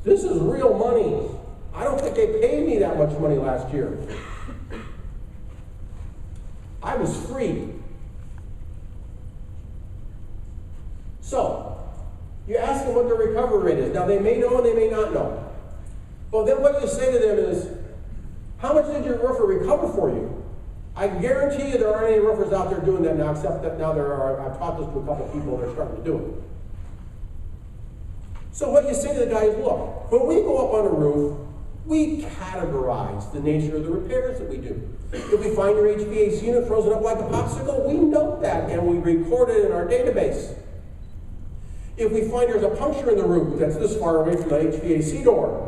This is real money. I don't think they paid me that much money last year. I was free. So, you ask them what their recovery rate is. Now, they may know and they may not know. Well, then what you say to them is, how much did your roofer recover for you? I guarantee you there aren't any roofers out there doing that now, except that now there are. I've taught this to a couple of people and they're starting to do it. So what you say to the guy is, look, when we go up on a roof, we categorize the nature of the repairs that we do. If we find your HVAC unit frozen up like a popsicle, we note that and we record it in our database. If we find there's a puncture in the roof that's this far away from the HVAC door,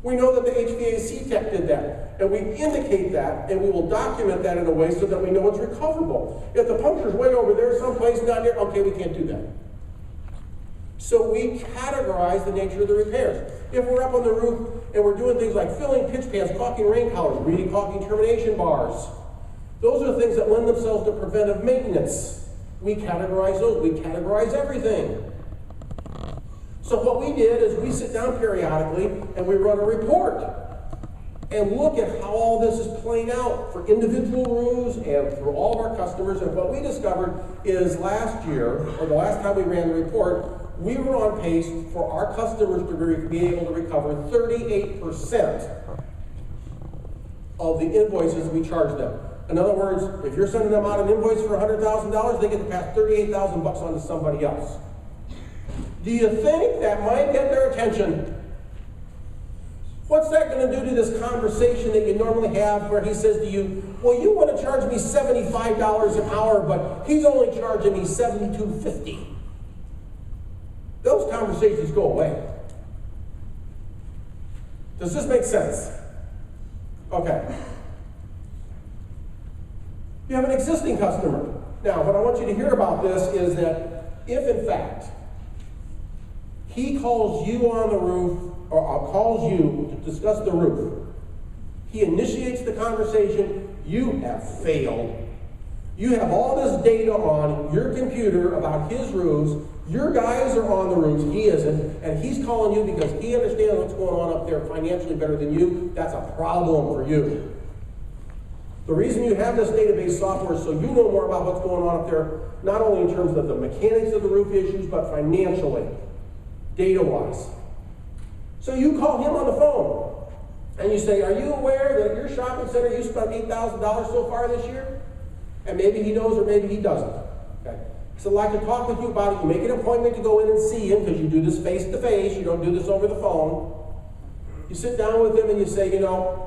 we know that the HVAC tech did that, and we indicate that, and we will document that in a way so that we know it's recoverable. If the puncture's way over there someplace, not here, okay, we can't do that. So we categorize the nature of the repairs. If we're up on the roof and we're doing things like filling pitch pans, caulking rain collars, caulking termination bars, those are things that lend themselves to preventive maintenance. We categorize those. We categorize everything. So what we did is we sit down periodically and we run a report and look at how all this is playing out for individual rooms and for all of our customers. And what we discovered is last year, or the last time we ran the report, we were on pace for our customers to be able to recover 38% of the invoices we charge them. In other words, if you're sending them out an invoice for $100,000, they get to pass $38,000 on to somebody else. Do you think that might get their attention? What's that going to do to this conversation that you normally have where he says to you, well, you want to charge me $75 an hour, but he's only charging me $72.50. Those conversations go away. Does this make sense? Okay. You have an existing customer. Now, what I want you to hear about this is that if, in fact, he calls you on the roof, or calls you to discuss the roof, he initiates the conversation, you have failed. You have all this data on your computer about his roofs, your guys are on the roofs, he isn't, and he's calling you because he understands what's going on up there financially better than you. That's a problem for you. The reason you have this database software is so you know more about what's going on up there, not only in terms of the mechanics of the roof issues, but financially, data-wise. So you call him on the phone, and you say, are you aware that at your shopping center you spent $8,000 so far this year? And maybe he knows or maybe he doesn't. Okay. So I'd like to talk with you about it. You make an appointment to go in and see him because you do this face-to-face. You don't do this over the phone. You sit down with him and you say, you know,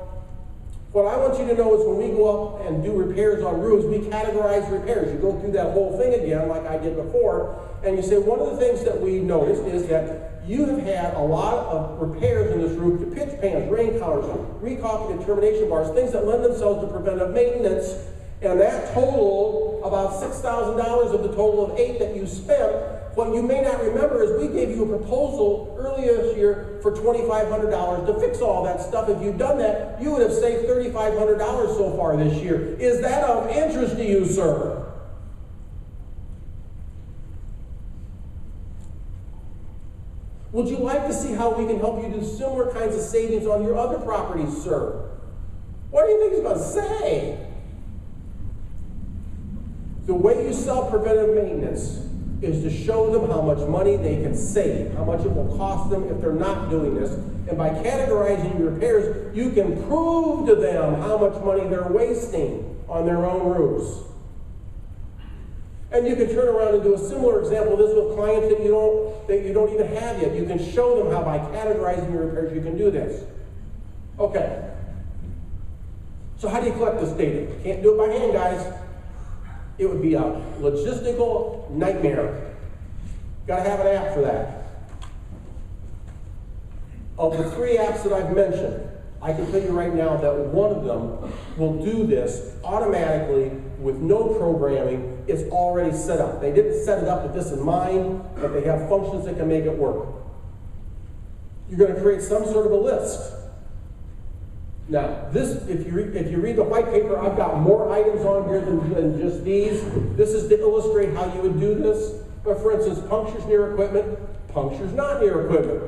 what I want you to know is when we go up and do repairs on roofs, we categorize repairs. You go through that whole thing again like I did before, and you say one of the things that we noticed is that you have had a lot of repairs in this roof to pitch pans, rain collars, recaulking and termination bars, things that lend themselves to preventive maintenance, and that totaled about $6,000 of the total of $8,000 that you spent. What you may not remember is we gave you a proposal earlier this year for $2,500 to fix all that stuff. If you'd done that, you would have saved $3,500 so far this year. Is that of interest to you, sir? Would you like to see how we can help you do similar kinds of savings on your other properties, sir? What do you think he's going to say? The way you sell preventive maintenance is to show them how much money they can save, how much it will cost them if they're not doing this. And by categorizing your repairs, you can prove to them how much money they're wasting on their own roofs. And you can turn around and do a similar example of this with clients that you don't even have yet. You can show them how by categorizing your repairs you can do this. Okay. So how do you collect this data? You can't do it by hand, guys. It would be a logistical nightmare. Got to have an app for that. Of the 3 apps that I've mentioned, I can tell you right now that one of them will do this automatically with no programming, it's already set up. They didn't set it up with this in mind, but they have functions that can make it work. You're going to create some sort of a list. Now, this, if you read the white paper, I've got more items on here than just these. This is to illustrate how you would do this. But for instance, punctures near equipment, punctures not near equipment.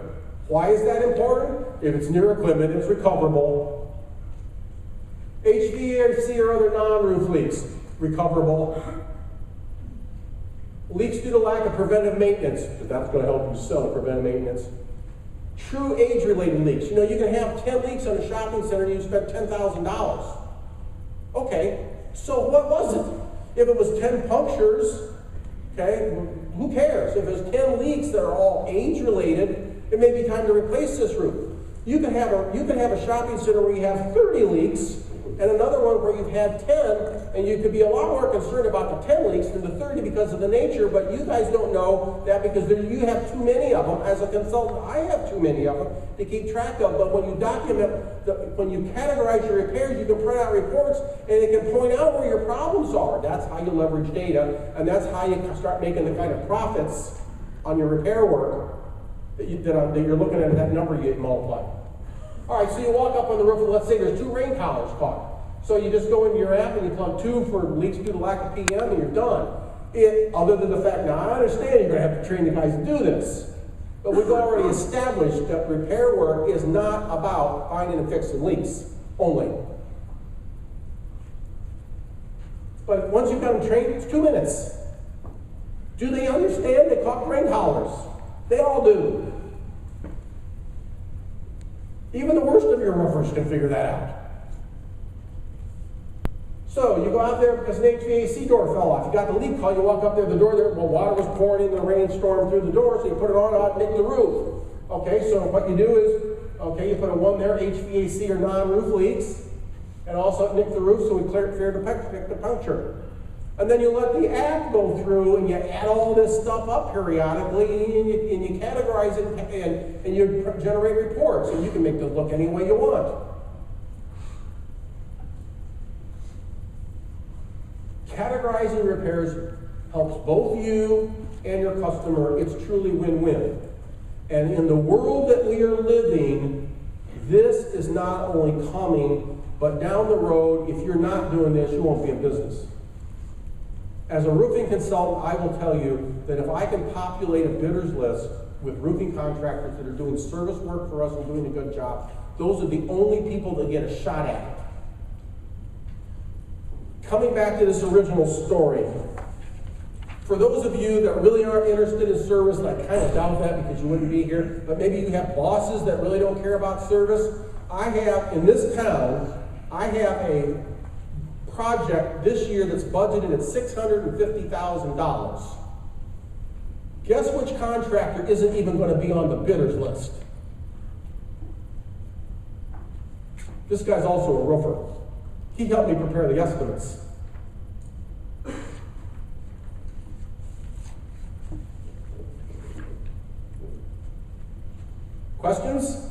Why is that important? If it's near equipment, it's recoverable. HVAC or other non-roof leaks, recoverable. Leaks due to lack of preventive maintenance, because that's going to help you sell preventive maintenance. True age-related leaks. You know, you can have 10 leaks in a shopping center and you spent $10,000. Okay, so what was it? If it was 10 punctures, okay, who cares? If it's 10 leaks that are all age-related, it may be time to replace this roof. You can have a shopping center where you have 30 leaks and another one where you've had 10, and you could be a lot more concerned about the 10 leaks than the 30 because of the nature, but you guys don't know that because you have too many of them. As a consultant, I have too many of them to keep track of, but when you document, when you categorize your repairs, you can print out reports, and it can point out where your problems are. That's how you leverage data, and that's how you start making the kind of profits on your repair work that you're looking at that number you get multiplied. All right, so you walk up on the roof, and let's say there's 2 rain collars caught. So you just go into your app and you plug 2 for leaks due to lack of PM, and you're done. Other than the fact, now I understand you're going to have to train the guys to do this, but we've already established that repair work is not about finding and fixing leaks only. But once you've got them trained, it's 2 minutes. Do they understand they caught rain collars? They all do. Even the worst of your roofers can figure that out. So you go out there because an HVAC door fell off. You got the leak call, you walk up there, the door there, well, water was pouring in the rainstorm through the door, so you put it on out and nick the roof. Okay, so what you do is, okay, you put a 1 there, HVAC or non-roof leaks, and also nick the roof so we clear the puncture. And then you let the app go through and you add all this stuff up periodically and you categorize it and you generate reports. And you can make this look any way you want. Categorizing repairs helps both you and your customer. It's truly win-win. And in the world that we are living, this is not only coming, but down the road, if you're not doing this, you won't be in business. As a roofing consultant, I will tell you that if I can populate a bidders list with roofing contractors that are doing service work for us and doing a good job, those are the only people that get a shot at it. Coming back to this original story, for those of you that really aren't interested in service, and I kind of doubt that because you wouldn't be here, but maybe you have bosses that really don't care about service, I have, in this town, I have a project this year that's budgeted at $650,000. Guess which contractor isn't even going to be on the bidders list? This guy's also a roofer. He helped me prepare the estimates. Questions?